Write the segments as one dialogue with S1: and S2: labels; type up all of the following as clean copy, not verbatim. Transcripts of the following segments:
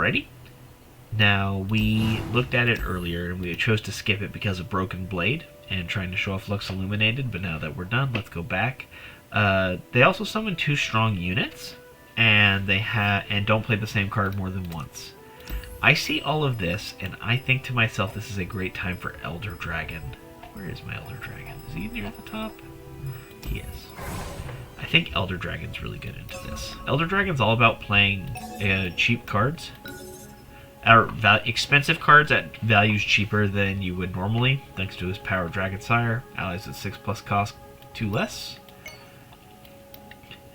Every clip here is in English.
S1: Alrighty. Now, we looked at it earlier and we chose to skip it because of Broken Blade and trying to show off Lux Illuminated, but now that we're done, let's go back. They also summon 2 strong units, and and don't play the same card more than once. I see all of this, and I think to myself, this is a great time for Elder Dragon. Where is my Elder Dragon? Is he near the top? He is. I think Elder Dragon's really good into this. Elder Dragon's all about playing cheap cards, or expensive cards at values cheaper than you would normally, thanks to his Power Dragon Sire. Allies at 6+ cost 2 less.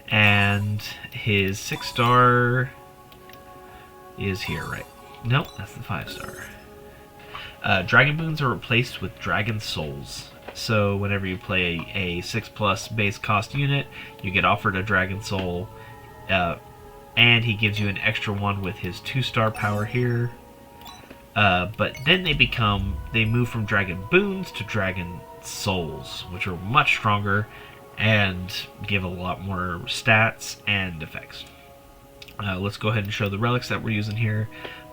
S1: And his 6-star is here, right? Nope, that's the 5-star. Dragon Boons are replaced with Dragon Souls. So whenever you play a 6+ base cost unit, you get offered a Dragon Soul, and he gives you an extra one with his 2-star power here. But then they move from Dragon Boons to Dragon Souls, which are much stronger and give a lot more stats and effects. Let's go ahead and show the relics that we're using here.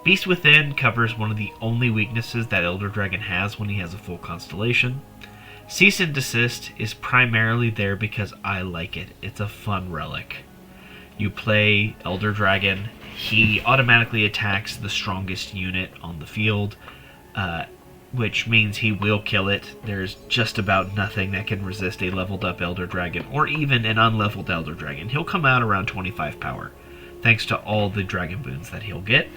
S1: Beast Within covers one of the only weaknesses that Elder Dragon has when he has a full constellation. Cease and Desist is primarily there because I like it. It's a fun relic. You play Elder Dragon, he automatically attacks the strongest unit on the field, which means he will kill it. There's just about nothing that can resist a leveled up Elder Dragon, or even an unleveled Elder Dragon. He'll come out around 25 power, thanks to all the Dragon Boons that he'll get.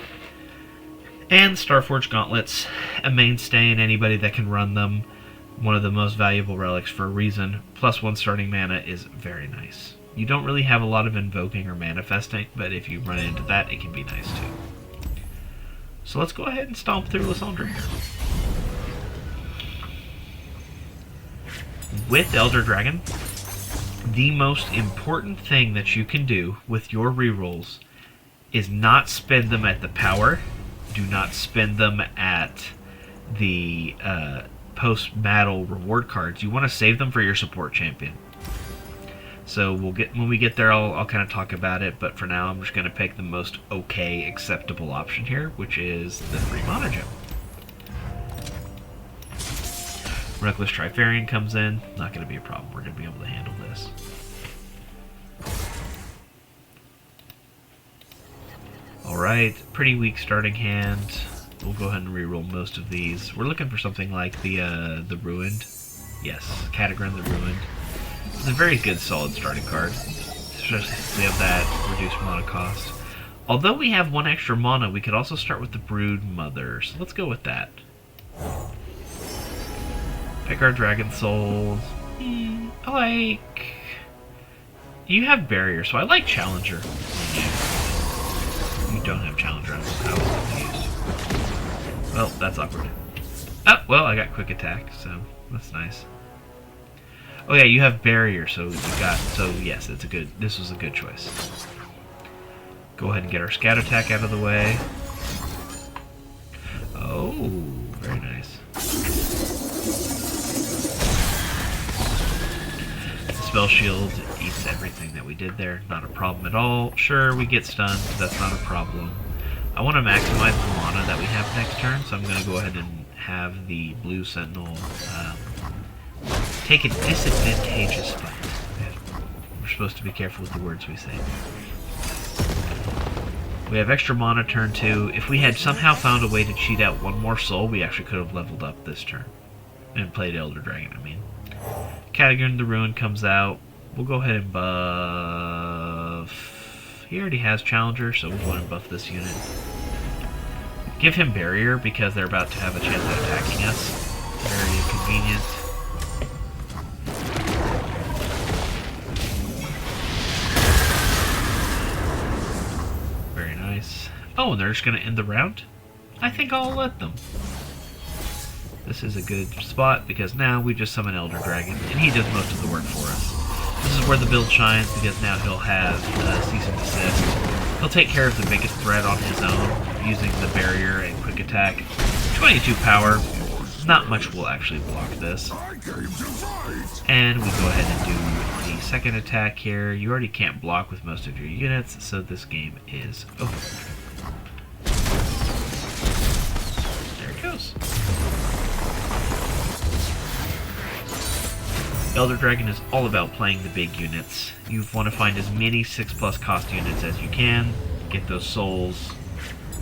S1: And Starforged Gauntlets, a mainstay in anybody that can run them. One of the most valuable relics for a reason. +1 starting mana is very nice. You don't really have a lot of invoking or manifesting, but if you run into that, it can be nice too. So let's go ahead and stomp through Lysandra here. With Elder Dragon, the most important thing that you can do with your rerolls is not spend them at the power. Do not spend them at the post-battle reward cards. You want to save them for your support champion. So when we get there, I'll kind of talk about it, but for now I'm just going to pick the most okay, acceptable option here, which is the 3 mana gem. Reckless Trifarian comes in. Not going to be a problem. We're going to be able to handle this. Alright, pretty weak starting hand. We'll go ahead and reroll most of these. We're looking for something like the Ruined. Yes, Katagrin the Ruined. It's a very good, solid starting card. Especially since we have that reduced mana cost. Although we have 1 extra mana, we could also start with the Brood Mother. So let's go with that. Pick our Dragon Souls. I like... You have Barrier, so I like Challenger. You don't have Challenger. I was confused. Well, that's awkward. Oh, well, I got Quick Attack, so that's nice. Oh yeah, you have Barrier, so yes, it's a good. This was a good choice. Go ahead and get our Scout Attack out of the way. Oh, very nice. Spell Shield eats everything that we did there. Not a problem at all. Sure, we get stunned. That's not a problem. I want to maximize the mana that we have next turn, so I'm going to go ahead and have the Blue Sentinel take a disadvantageous fight. We're supposed to be careful with the words we say. We have extra mana turn 2. If we had somehow found a way to cheat out 1 more soul, we actually could have leveled up this turn. And played Elder Dragon, I mean. Katagrin the Ruin comes out. We'll go ahead and buff... He already has Challenger, so we'll go ahead and buff this unit. Give him Barrier, because they're about to have a chance at attacking us. Very inconvenient. Very nice. Oh, and they're just going to end the round? I think I'll let them. This is a good spot, because now we just summon Elder Dragon, and he does most of the work for us. This is where the build shines, because now he'll have Cease and Desist. He'll take care of the biggest threat on his own, using the Barrier and Quick Attack. 22 power. Not much will actually block this. And we go ahead and do the second attack here. You already can't block with most of your units, so this game is over. Elder Dragon is all about playing the big units. You want to find as many 6+ cost units as you can, get those souls,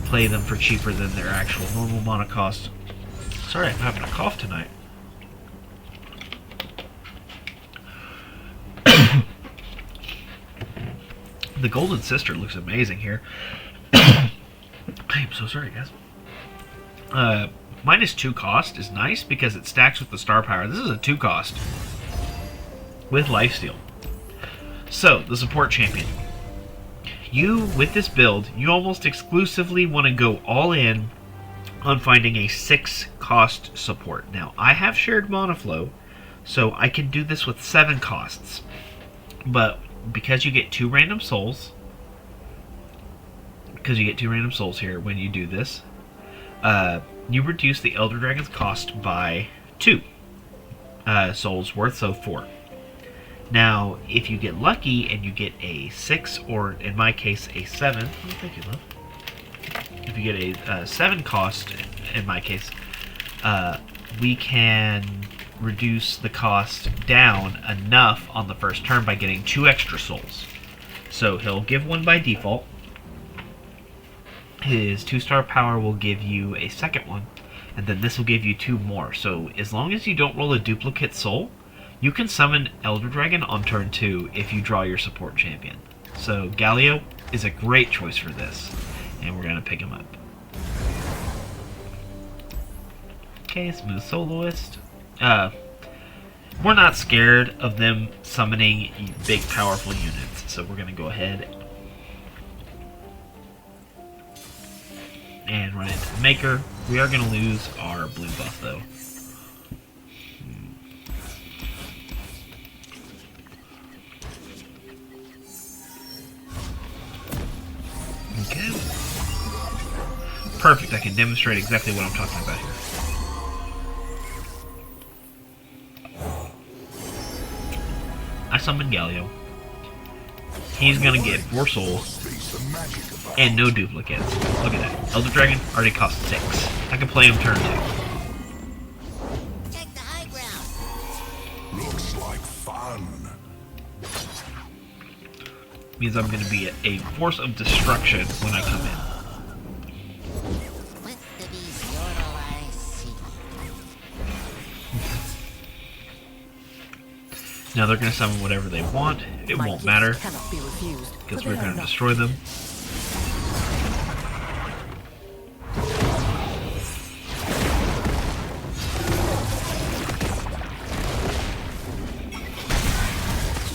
S1: play them for cheaper than their actual normal mana cost. Sorry, I'm having a cough tonight. The Golden Sister looks amazing here. I am so sorry, guys. -2 cost is nice because it stacks with the star power. This is a 2 cost with lifesteal. So, the support champion. You, with this build, you almost exclusively want to go all in on finding a 6 cost support. Now, I have shared mana flow, so I can do this with 7 costs. But because you get 2 random souls, here when you do this, you reduce the Elder Dragon's cost by 2 souls worth, so 4. Now, if you get lucky and you get a 6, or in my case, a 7, oh, thank you, love. If you get a 7 cost, in my case, we can reduce the cost down enough on the first turn by getting 2 extra souls. So he'll give 1 by default. His 2-star power will give you a second one, and then this will give you 2 more. So as long as you don't roll a duplicate soul, you can summon Elder Dragon on turn 2 if you draw your support champion. So Galio is a great choice for this, and we're going to pick him up. Okay, Smooth Soloist. We're not scared of them summoning big, powerful units, so we're going to go ahead and run into the Maker. We are going to lose our blue buff, though. Okay. Perfect, I can demonstrate exactly what I'm talking about here. I summon Galio. He's gonna get 4 souls and no duplicates. Look at that. Elder Dragon already cost 6. I can play him turn 2.
S2: Take the high ground.
S3: Looks like fun.
S1: Means I'm gonna be a force of destruction when I come in.
S2: With the beast yordle I see.
S1: Now they're gonna summon whatever they want. It
S4: My
S1: won't
S4: gifts
S1: matter
S4: cannot be refused,
S1: because
S4: for
S1: we're
S4: they are
S1: gonna
S4: not
S1: destroy them.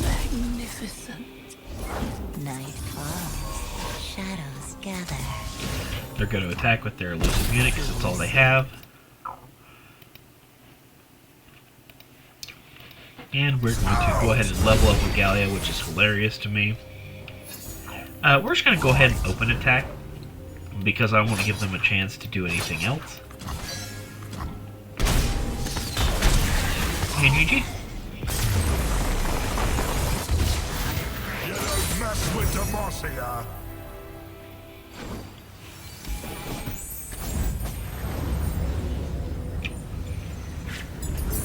S4: magnificent.
S2: Night falls, shadows gather.
S1: They're gonna attack with their elusive unit because it's all they have. And we're going to go ahead and level up with Galio, which is hilarious to me. We're just going to go ahead and open attack, because I want to give them a chance to do anything else. And GG.
S3: You don't mess with Demacia.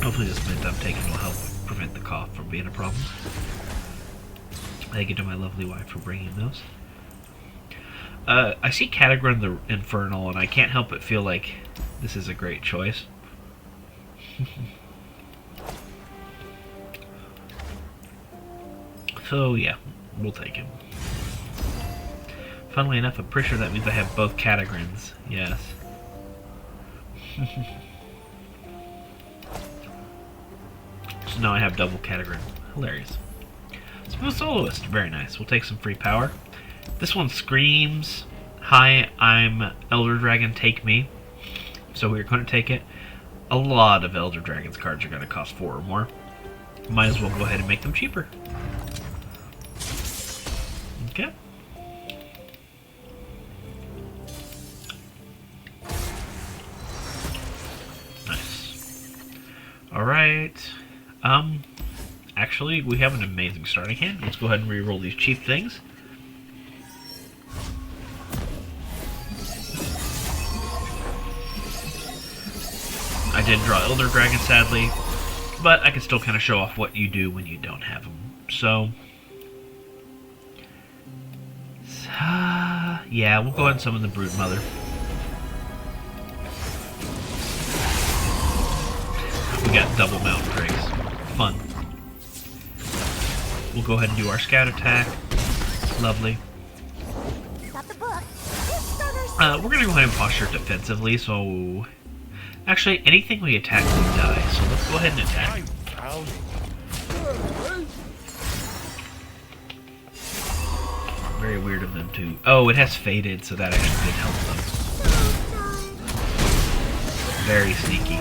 S1: Hopefully this mint I'm taking will help prevent the cough from being a problem. Thank you to my lovely wife for bringing those. I see Catagran the Infernal, and I can't help but feel like this is a great choice. So yeah, we'll take him. Funnily enough, I'm pretty sure that means I have both Catagrans. Yes. So now I have double Catagran. Hilarious. Smooth Soloist. Very nice. We'll take some free power. This one screams, "Hi, I'm Elder Dragon, take me." So we're going to take it. A lot of Elder Dragon's cards are going to cost 4 or more. Might as well go ahead and make them cheaper. Okay. Nice. Alright. Actually, we have an amazing starting hand. Let's go ahead and re-roll these cheap things. I did draw Elder Dragon, sadly. but I can still kind of show off what you do when you don't have them. So, yeah, we'll go ahead and summon the Brood Mother. We got double Mountain Drakes. Fun. We'll go ahead and do our scout attack. Lovely.
S2: Got the book.
S1: We're gonna go ahead and posture defensively, so... Actually, anything we attack will die, so let's go ahead and attack. Very weird of them to... Oh, it has faded, so that actually did help them. Very sneaky.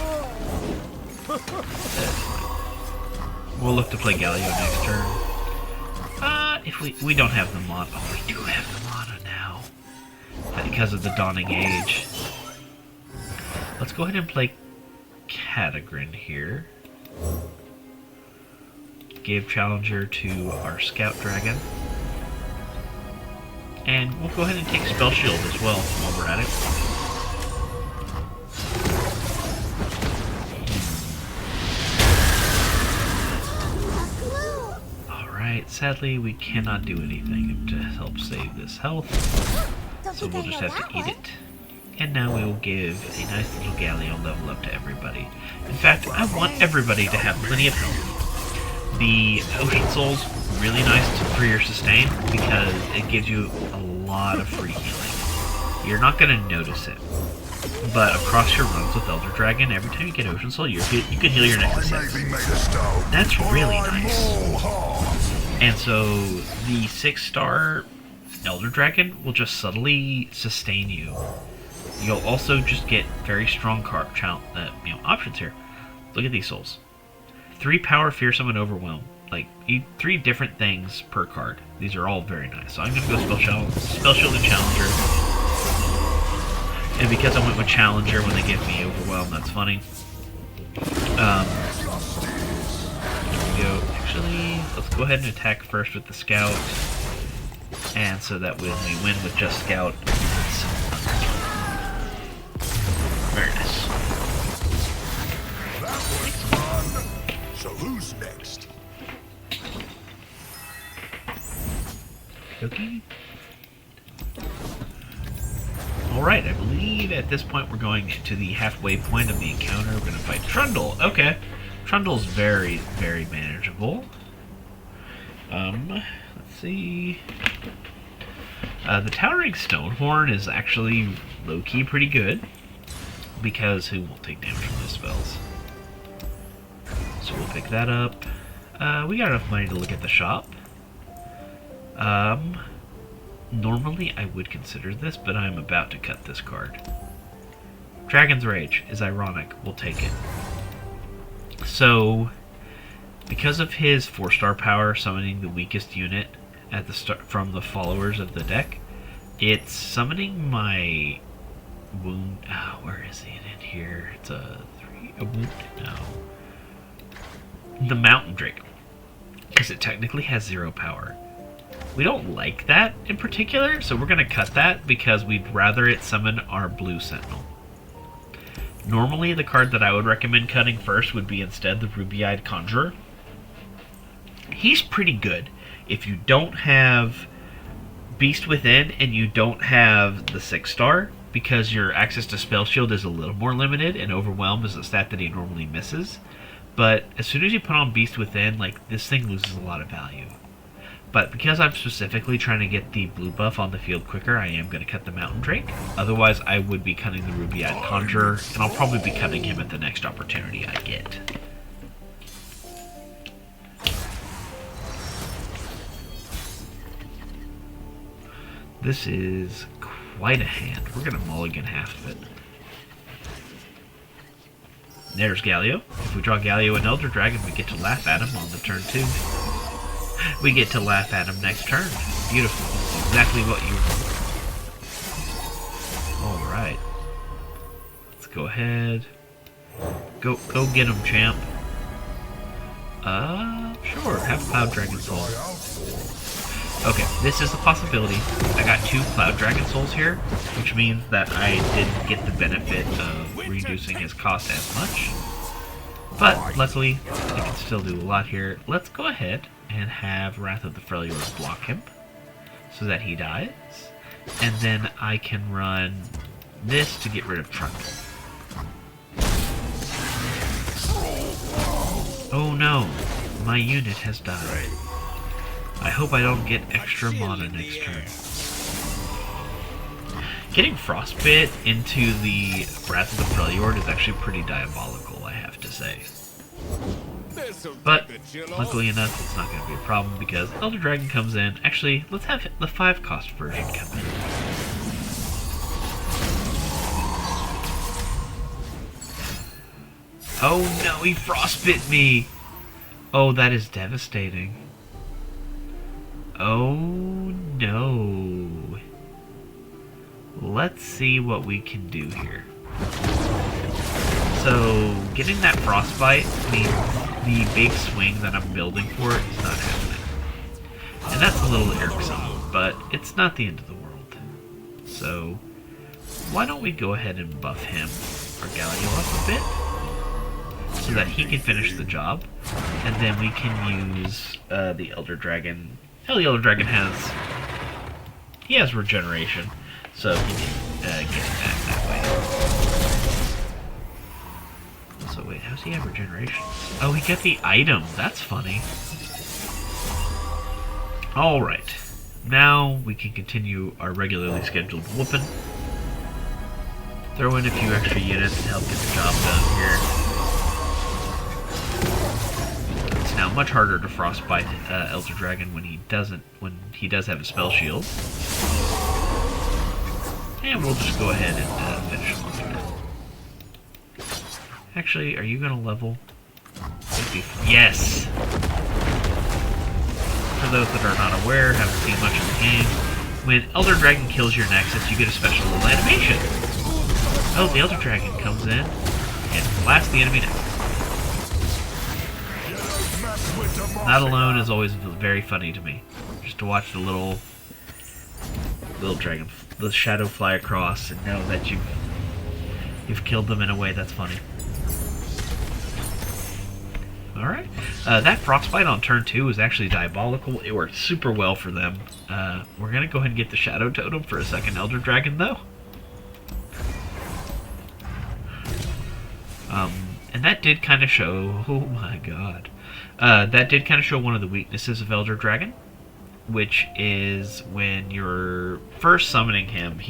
S1: That's fine. We'll look to play Galio next turn. If we don't have the Mana. Oh, we do have the Mana now. Because of the Dawning Age. Let's go ahead and play Catagrin here. Give Challenger to our Scout Dragon. And we'll go ahead and take Spell Shield as well while we're at it. Alright, sadly we cannot do anything to help save this health. So we'll just have to eat it. And now we will give a nice little Galio level up to everybody. In fact, I want everybody to have plenty of health. The Ocean Soul's really nice for your sustain because it gives you a lot of free healing. You're not going to notice it. But across your runs with Elder Dragon, every time you get Ocean Soul, you can heal your next 6. That's really nice. And so the 6-star Elder Dragon will just subtly sustain you. You'll also just get very strong options here. Look at these souls. 3 power, fearsome, and overwhelm. Like 3 different things per card. These are all very nice. So I'm gonna go Spell Shield and Challenger. And because I went with Challenger when they give me overwhelm, that's funny. Here we go. Actually, let's go ahead and attack first with the Scout. And so that when we win with just Scout, it's very nice.
S3: So who's next?
S1: Okay. Alright, I believe at this point we're going to the halfway point of the encounter. We're going to fight Trundle. Okay. Trundle's very, very manageable. Let's see. The Towering Stonehorn is actually low-key pretty good because he won't take damage from his spells. So we'll pick that up. We got enough money to look at the shop. Normally I would consider this, but I'm about to cut this card. Dragon's Rage is ironic. We'll take it. So, because of his 4-star power summoning the weakest unit at the start from the followers of the deck, it's summoning my wound. Oh, where is it in here? It's a wound. No. The Mountain Drake, because it technically has 0 power. We don't like that in particular, so we're going to cut that because we'd rather it summon our Blue Sentinel. Normally, the card that I would recommend cutting first would be instead the Ruby-Eyed Conjurer. He's pretty good. If you don't have Beast Within and you don't have the 6-star, because your access to Spell Shield is a little more limited, and Overwhelm is a stat that he normally misses. But as soon as you put on Beast Within, like, this thing loses a lot of value. But because I'm specifically trying to get the blue buff on the field quicker, I am going to cut the Mountain Drake. Otherwise, I would be cutting the Ruby-Eyed Conjurer, and I'll probably be cutting him at the next opportunity I get. This is quite a hand. We're going to mulligan half of it. There's Galio. If we draw Galio and Elder Dragon, we get to laugh at him on the turn 2. We get to laugh at him next turn. Beautiful. Exactly what you want. Alright. Let's go ahead. Go get him, champ. Sure. Have Cloud Dragon Soul. Okay, this is a possibility. I got 2 Cloud Dragon Souls here, which means that I didn't get the benefit of reducing his cost as much. But luckily, I can still do a lot here. Let's go ahead and have Wrath of the Freljord block him so that he dies. And then I can run this to get rid of Trunk. Oh no, my unit has died. I hope I don't get extra mana next turn. Getting Frostbit into the Wrath of the Freljord is actually pretty diabolical, I have to say. But, luckily enough, it's not going to be a problem because Elder Dragon comes in. Actually, let's have the 5-cost version come in. Oh no, he frostbit me! Oh, that is devastating. Oh no. Let's see what we can do here. So, getting that frostbite means the big swing that I'm building for is not happening. And that's a little irksome, but it's not the end of the world. So, why don't we go ahead and buff him, or Gallios, a bit, so that he can finish the job, and then we can use the Elder Dragon. Hell, the Elder Dragon he has regeneration, so he can get back that way. So wait, how's he have regeneration? Oh, he got the item. That's funny. Alright. Now we can continue our regularly scheduled whooping. Throw in a few extra units to help get the job done here. It's now much harder to frostbite Elder Dragon when he does have a spell shield. And we'll just go ahead and finish him off here. Actually, are you gonna level? Yes! For those that are not aware, haven't seen much of the game, when Elder Dragon kills your Nexus, you get a special little animation. Oh, the Elder Dragon comes in and blasts the enemy Nexus. That alone is always very funny to me. Just to watch the little dragon, the shadow fly across and know that you've killed them in a way that's funny. Alright, that Frostbite on turn 2 was actually diabolical. It worked super well for them. We're going to go ahead and get the Shadow Totem for a second Elder Dragon, though. And that did kind of show... Oh my god. That did kind of show one of the weaknesses of Elder Dragon, which is when you're first summoning him,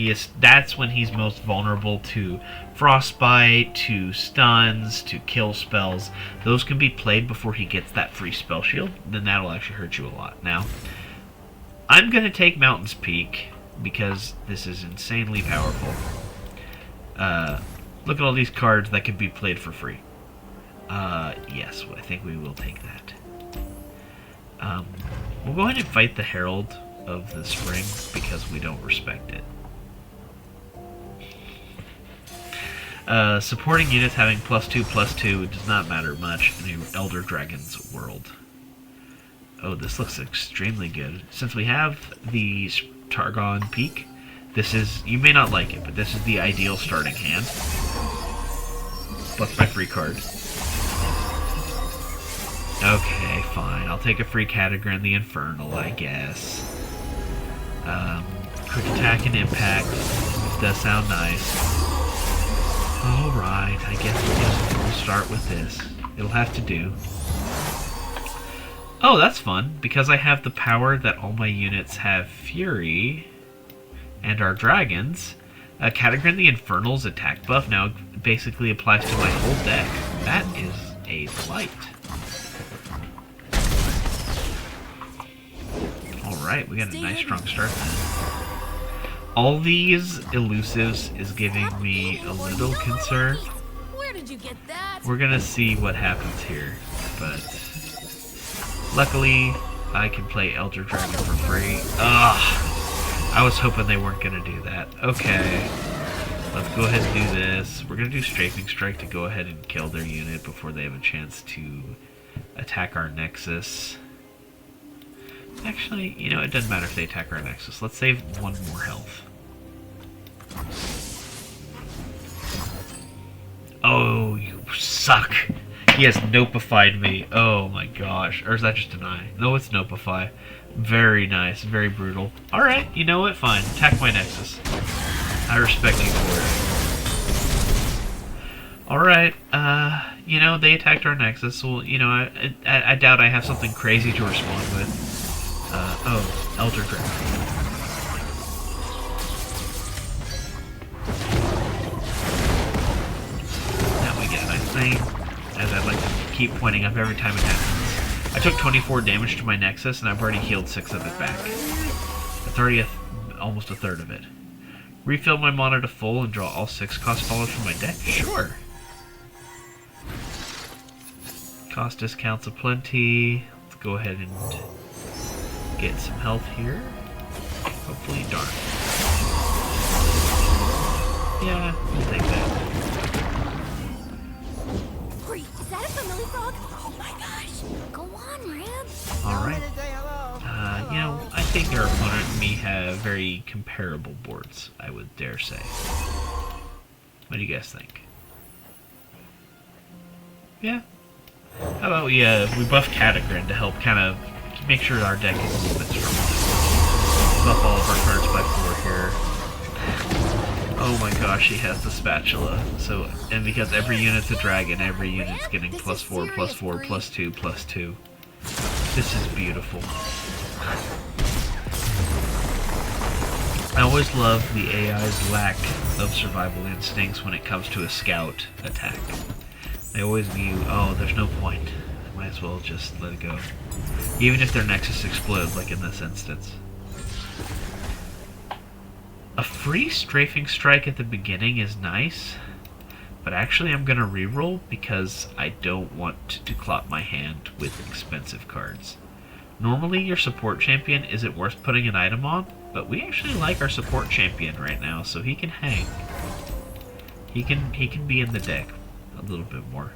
S1: that's when he's most vulnerable to frostbite, to stuns, to kill spells. Those can be played before he gets that free spell shield, then that'll actually hurt you a lot. Now, I'm going to take Mountain's Peak because this is insanely powerful. Look at all these cards that can be played for free. Yes, I think we will take that. We'll go ahead and fight the Herald of the Spring because we don't respect it. Supporting units having +2/+2 does not matter much in the Elder Dragon's world. Oh, this looks extremely good. Since we have the Targon Peak, you may not like it, but this is the ideal starting hand. Plus my free card. Okay, fine. I'll take a free Catagran the Infernal, I guess. Quick attack and impact. Does sound nice. Alright, I guess we'll start with this. It'll have to do. Oh, that's fun, because I have the power that all my units have Fury and are dragons. Catagran the Infernal's attack buff now basically applies to my whole deck. That is a delight. Alright, we got a nice strong start then. All these elusives is giving me a little concern.
S2: Where did you get that?
S1: We're gonna see what happens here, but luckily I can play Elder Dragon for free. Ugh! I was hoping they weren't gonna do that. Okay, let's go ahead and do this. We're gonna do Strafing Strike to go ahead and kill their unit before they have a chance to attack our Nexus. Actually, you know, it doesn't matter if they attack our Nexus. Let's save one more health. Oh, you suck. He has Nopified me. Oh my gosh. Or is that just an eye? No, it's Nopify. Very nice. Very brutal. Alright, you know what? Fine. Attack my Nexus. I respect you for it. Alright, you know, they attacked our Nexus. Well, you know, I doubt I have something crazy to respond with. Oh, Elder Dragon. Thing, as I'd like to keep pointing up every time it happens. I took 24 damage to my Nexus, and I've already healed 6 of it back. That's already almost a third of it. Refill my mana to full and draw all 6 cost followers from my deck? Sure. Cost discounts aplenty. Let's go ahead and get some health here. Hopefully, darn. Yeah, we'll take that.
S2: Oh my gosh. Go on, Rib.
S1: Alright. You know, I think our opponent and me have very comparable boards, I would dare say. What do you guys think? Yeah? How about we buff Catagrin to help kind of make sure our deck is a little bit stronger. Buff all of our cards by 4 here. Oh my gosh, he has the spatula. So, and because every unit's a dragon, every unit's getting +4, +4, +2, +2. This is beautiful. I always love the AI's lack of survival instincts when it comes to a scout attack. They always view, oh, there's no point. I might as well just let it go. Even if their Nexus explodes, like in this instance. A free Strafing Strike at the beginning is nice, but actually I'm going to reroll because I don't want to clot my hand with expensive cards. Normally your support champion isn't worth putting an item on, but we actually like our support champion right now, so he can hang. He can be in the deck a little bit more.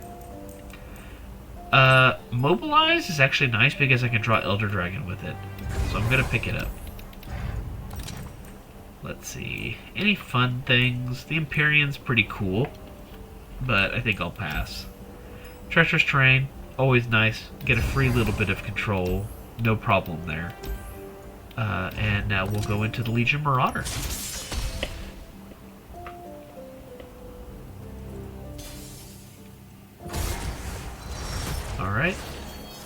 S1: Mobilize is actually nice because I can draw Elder Dragon with it, so I'm going to pick it up. Let's see. Any fun things? The Empyrean's pretty cool, but I think I'll pass. Treacherous Terrain, always nice. Get a free little bit of control. No problem there. And now we'll go into the Legion Marauder. Alright.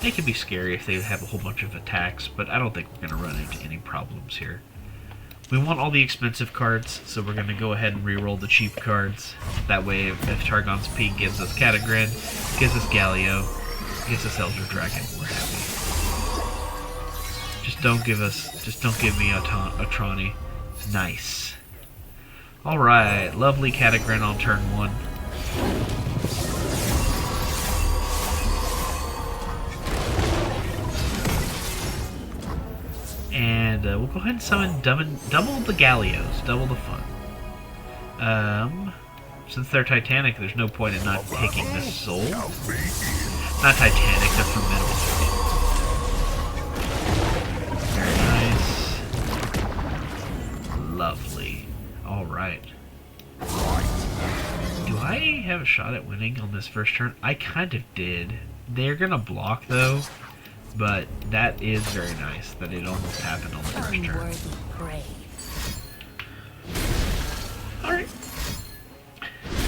S1: They can be scary if they have a whole bunch of attacks, but I don't think we're going to run into any problems here. We want all the expensive cards, so we're going to go ahead and reroll the cheap cards. That way, if Targon's Peak gives us Catagrin, gives us Galio, gives us Elder Dragon, we're happy. Just don't give me Atrani. Nice. Alright, lovely Catagrin on turn 1. And we'll go ahead and summon double the Galios, double the fun. Since they're Titanic, there's no point in not taking this soul. Not Titanic, they're formidable. Very nice. Lovely. Alright. Do I have a shot at winning on this first turn? I kind of did. They're gonna block though. But that is very nice that it almost happened on the first turn. Alright.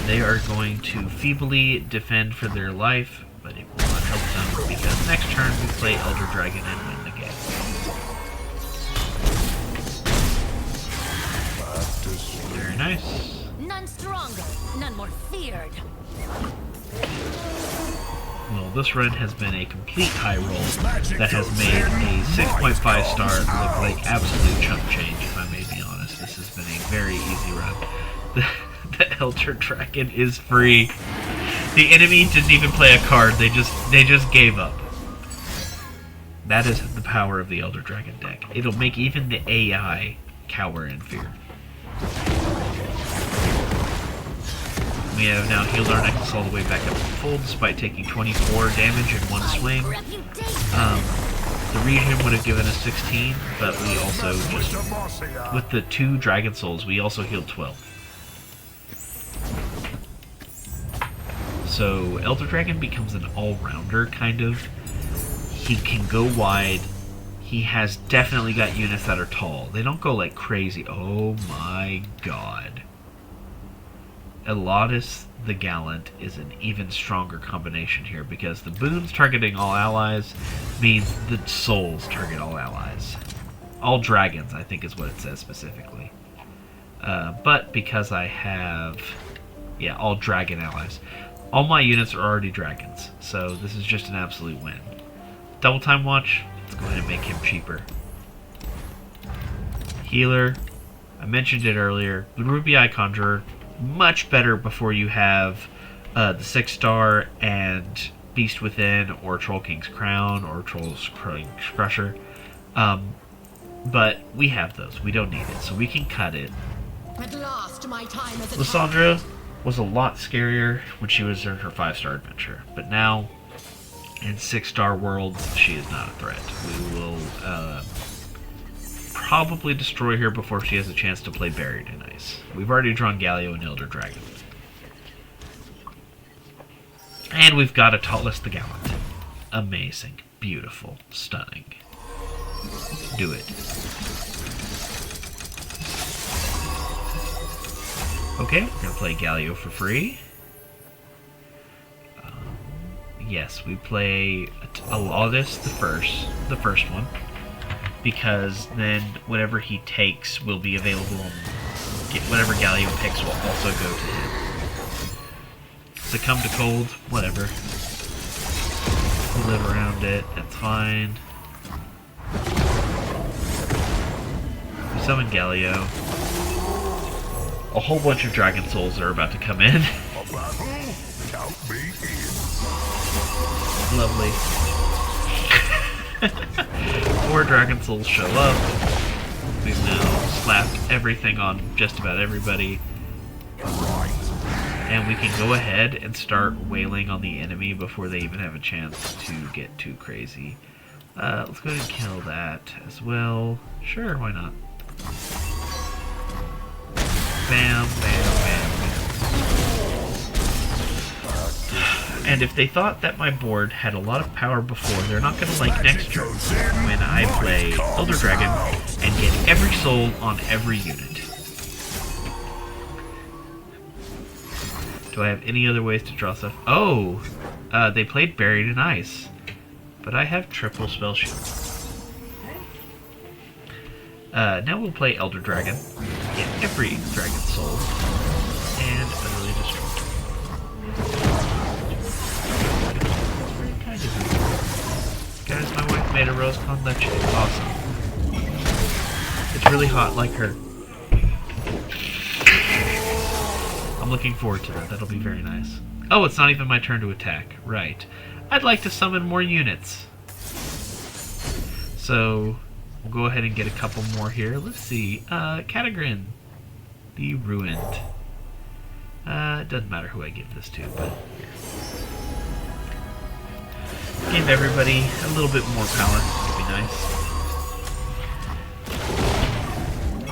S1: They are going to feebly defend for their life, but it will not help them because next turn we play Elder Dragon and win the game. Very nice.
S2: None stronger, none more feared.
S1: Well, this run has been a complete high roll that has made a 6.5 star look like absolute chump change, if I may be honest. This has been a very easy run. The Elder Dragon is free. The enemy didn't even play a card, they just gave up. That is the power of the Elder Dragon deck. It'll make even the AI cower in fear. We have now healed our Nexus all the way back up to full, despite taking 24 damage in one swing. The region would have given us 16, but we also just, with the 2 Dragon Souls, we also healed 12. So Elder Dragon becomes an all-rounder, kind of. He can go wide. He has definitely got units that are tall. They don't go like crazy. Oh my god. Elodis the Gallant is an even stronger combination here because the boons targeting all allies means the souls target all allies. All dragons, I think is what it says specifically. But because I have, yeah, all dragon allies. All my units are already dragons, so this is just an absolute win. Double time watch, let's go ahead and make him cheaper. Healer, I mentioned it earlier, the Ruby Eye Conjurer, much better before you have the 6-star and Beast Within or Troll King's Crown or Troll King's Crusher. But we have those, we don't need it, so we can cut it.
S4: At last, my time as a
S1: Lysandra was a lot scarier when she was in her 5-star adventure, but now in 6-star worlds she is not a threat. We will probably destroy her before she has a chance to play Buried in Ice. We've already drawn Galio and Elder Dragon. And we've got a Tallest the Gallant. Amazing, beautiful, stunning. Do it. Okay, we're gonna play Galio for free. Yes, we play Elodis the first one, because then whatever he takes will be available, and whatever Galio picks will also go to him. Succumb to cold, whatever. We live around it, that's fine. We summon Galio. A whole bunch of Dragon Souls are about to come in.
S3: A battle? Count me in.
S1: Lovely. 4 Dragon Souls show up. We've now slapped everything on just about everybody. And we can go ahead and start wailing on the enemy before they even have a chance to get too crazy. Let's go ahead and kill that as well. Sure, why not? Bam, bam, bam, bam. And if they thought that my board had a lot of power before, they're not going to like next turn when I play Elder Dragon and get every soul on every unit. Do I have any other ways to draw stuff? Oh! They played Buried in Ice. But I have triple spell shield. Now we'll play Elder Dragon. Get every dragon soul. And utterly destroy it. Guys, my wife made a rose con leche. Awesome. It's really hot like her. I'm looking forward to that. That'll be very nice. Oh, it's not even my turn to attack. Right. I'd like to summon more units. So, we'll go ahead and get a couple more here. Let's see. Katagrin. The Ruined. It doesn't matter who I give this to, but here. Give everybody a little bit more power. Would be nice.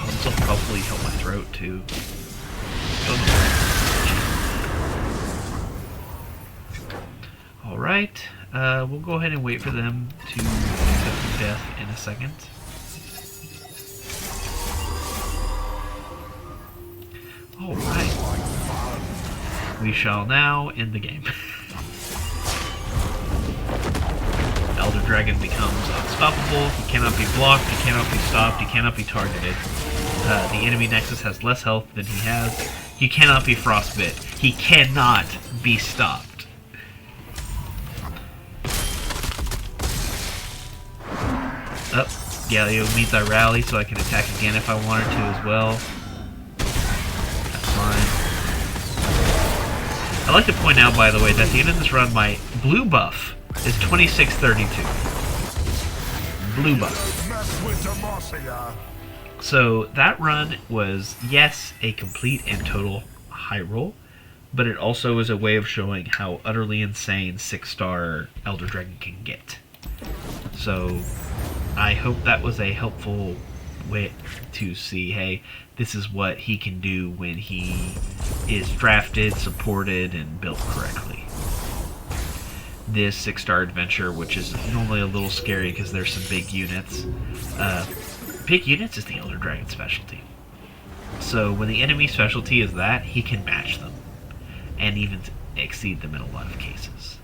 S1: This will probably help my throat, too. Alright, we'll go ahead and wait for them to accept death in a second. Alright. We shall now end the game. Elder Dragon becomes unstoppable, he cannot be blocked, he cannot be stopped, he cannot be targeted. The enemy Nexus has less health than he has. He cannot be frostbit. He cannot be stopped. Up, Galio means I rally, so I can attack again if I wanted to as well. That's fine. I'd like to point out, by the way, that at the end of this run, my blue buff is 2632. Blue buff. So that run was, yes, a complete and total high roll, but it also is a way of showing how utterly insane 6-star Elder Dragon can get. So I hope that was a helpful way to see, hey, this is what he can do when he is drafted, supported, and built correctly. this 6-star adventure, which is normally a little scary because there's some big units. Big units is the Elder Dragon specialty. So when the enemy specialty is that, he can match them. And even exceed them in a lot of cases.